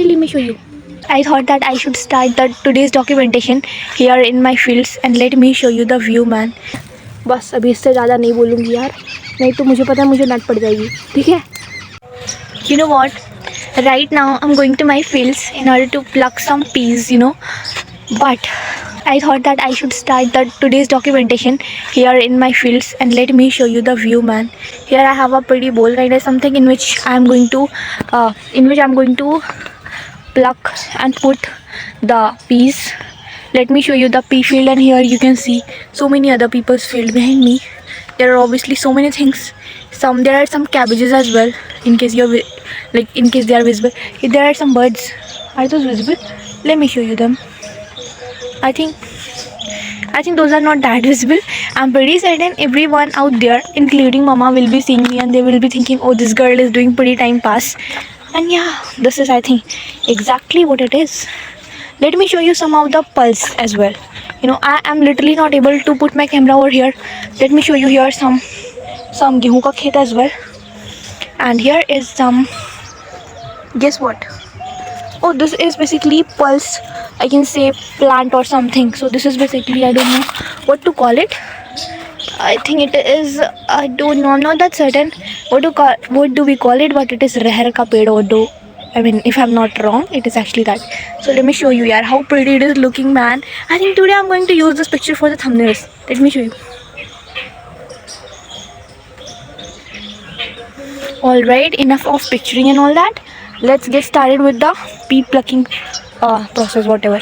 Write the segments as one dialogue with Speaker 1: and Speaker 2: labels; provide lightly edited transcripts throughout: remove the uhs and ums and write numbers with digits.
Speaker 1: let me show you. I thought that I should start the today's documentation here in my fields and let me show you the view man. बस अभी इससे ज़्यादा नहीं बोलूँगी यार, नहीं तो मुझे पता है मुझे डांट पड़ जाएगी, ठीक है? You know what? Right now I'm going to my fields in order to pluck some peas, you know. But I thought that I should start the today's documentation here in my fields and let me show you the view man. Here I have a pretty bowl kind of something in which I'm going to pluck and put the peas. Let me show you the pea field, and here you can see so many other people's field behind me. There are obviously so many things. There are some cabbages as well, in case in case they are visible. There are some birds. Are those visible? Let me show you them. I think those are not that visible. I'm pretty certain everyone out there, including mama, will be seeing me and they will be thinking, oh, this girl is doing pretty time pass. And yeah, this is, I think, exactly what it is. Let me show you some of the pulse as well. You know, I am literally not able to put my camera over here. Let me show you here some gehu ka khet as well. And here is some, guess what? Oh, this is basically pulse, I can say plant or something. So this is basically, I don't know what to call it. I think it is, I don't know, I'm not that certain what do we call it, but it is reher ka ped or do. I mean, if I'm not wrong, it is actually that. So let me show you yaar how pretty it is looking, man. I think today I'm going to use this picture for the thumbnails. Let me show you. Alright, enough of picturing and all that. Let's get started with the pea plucking process, whatever.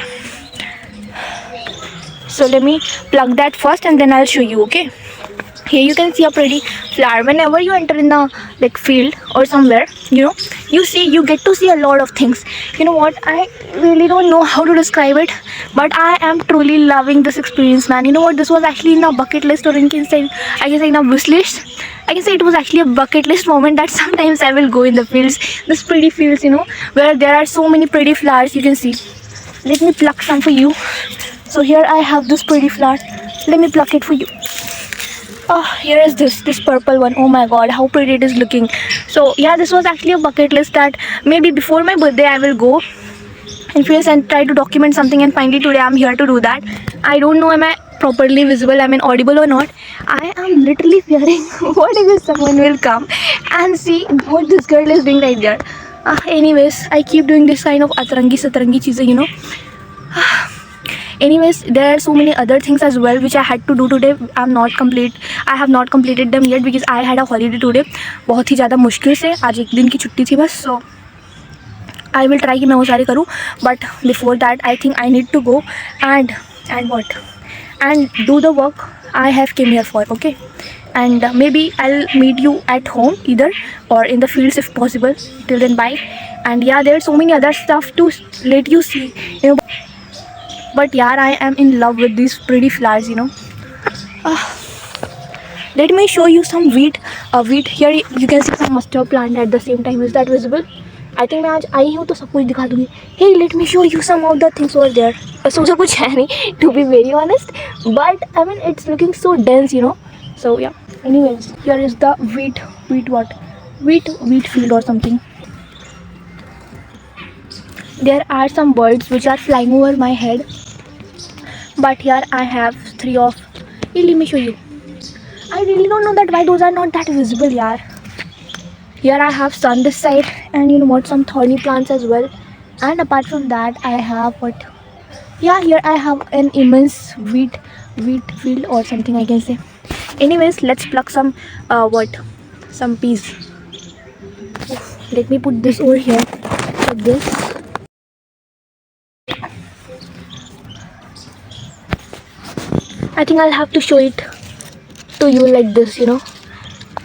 Speaker 1: So let me pluck that first and then I'll show you, okay? Here you can see a pretty flower. Whenever you enter in the field or somewhere, you know, you get to see a lot of things. You know what, I really don't know how to describe it, but I am truly loving this experience, man. You know what, this was actually in a bucket list, or I can say in a wish list. I can say it was actually a bucket list moment that sometimes I will go in the fields, this pretty fields, you know, where there are so many pretty flowers. You can see. Let me pluck some for you. So here I have this pretty flower. Let me pluck it for you. Oh, here is this purple one. Oh my god, how pretty it is looking. So yeah, this was actually a bucket list that maybe before my birthday I will go in fields and try to document something, and finally today I'm here to do that. I don't know, am I properly visible, I mean audible or not. I am literally fearing what if someone will come and see what this girl is doing right there. Anyways, I keep doing this kind of atrangi satrangi cheeze, you know. Anyways, there are so many other things as well which I had to do today. I have not completed them yet because I had a holiday today. बहुत ही ज़्यादा मुश्किल से आज एक दिन की छुट्टी थी बस. So I will try कि मैं वो सारे करूँ. But before that, I think I need to go and do the work I have came here for. Okay, and maybe I'll meet you at home either or in the fields if possible. Till then, bye. And yeah, there's so many other stuff to let you see, you know. But yeah, I am in love with these pretty flowers, you know. Let me show you some wheat. Here you can see some mustard plant at the same time. Is that visible? I think मैं आज आई हूँ तो सब कुछ दिखा दूँगी. Hey, let me show you some of the things over there. So कुछ है नहीं, to be very honest. But I mean, it's looking so dense, you know. So yeah. Anyways, here is the wheat field or something. There are some birds which are flying over my head. But here I have three of. Hey, let me show you. I really don't know that why those are not that visible, yaar. Here I have sun this side, and you know what, some thorny plants as well. And apart from that, I have what? Yeah, here I have an immense wheat field or something, I can say. Anyways, let's pluck some some peas. Let me put this over here like this. I think I'll have to show it to you like this, you know.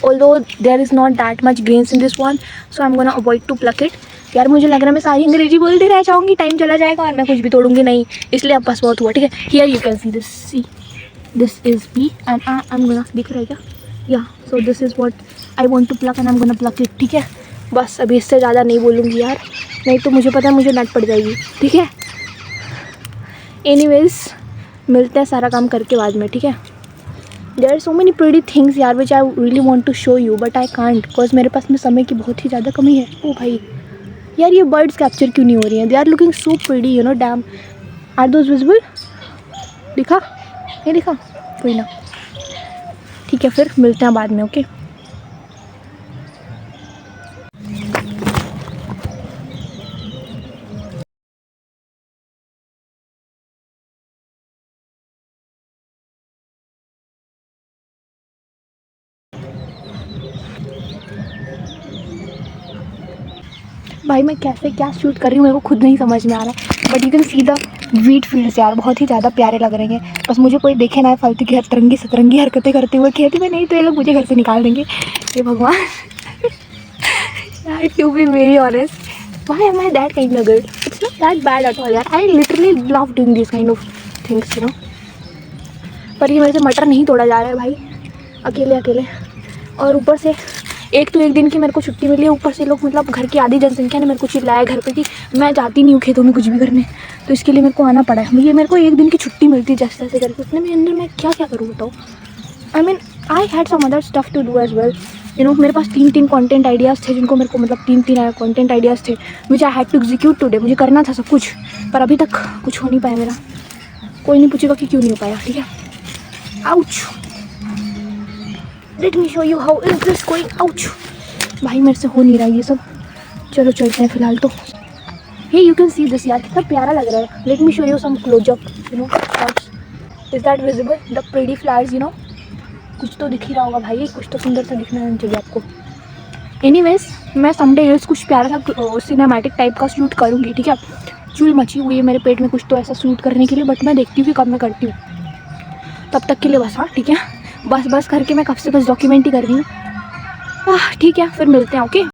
Speaker 1: Although there is not that much grains in this one, so I'm gonna avoid to pluck it. यार मुझे लग रहा है मैं सारी अंग्रेजी बोलते रह जाऊँगी, टाइम चला जाएगा और मैं कुछ भी तोड़ूंगी नहीं, इसलिए अब बस बहुत हुआ, ठीक है. Here you can see this. See, this is pea and I'm gonna, दिख रहा है क्या? Yeah, so this is what I want to pluck and I'm gonna pluck it, ठीक है. बस अभी इससे ज़्यादा नहीं बोलूँगी यार, नहीं तो मुझे पता है मुझे डांट पड़ जाएगी, ठीक है. Anyways, मिलते हैं सारा काम करके बाद में, ठीक है. There are so many pretty things यार which I really want to show you but I can't because मेरे पास में समय की बहुत ही ज़्यादा कमी है. ओ भाई, यार ये बर्ड्स कैप्चर क्यों नहीं हो रही हैं? They are looking so pretty, you know, damn. Are those visible? दिखा? नहीं दिखा? कोई ना, ठीक है, फिर मिलते हैं बाद में, ओके। भाई मैं कैसे क्या शूट कर रही हूँ मेरे को खुद नहीं समझ में आ रहा है, but you can see the wheat fields यार, बहुत ही ज़्यादा प्यारे लग रहे हैं। बस मुझे कोई देखे ना फालतू की तरंगी सतरंगी हरकतें करते हुए, कहती मैं नहीं तो ये लोग मुझे घर से निकाल देंगे, ये भगवान। यार to be very honest, why am I that kind of girl? It's not that bad at all यार, I literally love doing this kind of things, you know. पर ये मेरे से मटर नहीं तोड़ा जा रहा है भाई, अकेले अकेले। और ऊपर से एक तो एक दिन की मेरे को छुट्टी मिली है, ऊपर से लोग मतलब घर की आधी जनसंख्या ने मेरे को चिल्लाया घर पे कि मैं जाती नहीं हूँ खेतों में कुछ भी करने, तो इसके लिए मेरे को आना पड़ा है। ये मेरे को एक दिन की छुट्टी मिलती जैसे तैसे करके, उतने में अंदर मैं क्या क्या करूँ बताओ। I mean I had some other stuff to do as well, you know. मेरे पास 3 कंटेंट आइडियाज़ थे जिनको मेरे को मतलब 3 कंटेंट आइडियाज़ थे which I had to execute today. मुझे करना था सब कुछ, पर अभी तक कुछ हो नहीं पाया मेरा। कोई नहीं पूछेगा कि क्यों नहीं हो पाया, ठीक है। Ouch, late me show you how is this going. Ouch भाई मेरे से हो नहीं रहा ये सब, चलो चलते हैं फिलहाल तो। Hey you can see this यार, कितना प्यारा लग रहा है। Let me show you some closeup, you know, is that visible the pretty flowers, you know. कुछ तो दिख ही रहा होगा भाई, कुछ तो सुंदर सा दिखना चाहिए आपको। एनीवेज मैं समडे कुछ प्यारा सा सिनेमैटिक टाइप का शूट करूँगी, ठीक है। चूल मची हुई है मेरे पेट में कुछ तो ऐसा शूट करने के लिए, बट मैं देखती हूँ कि कब मैं करती हूँ। तब तक के लिए बस, हाँ ठीक है, बस करके मैं कब से बस डॉक्यूमेंट ही कर रही हूँ। ठीक है, फिर मिलते हैं, ओके।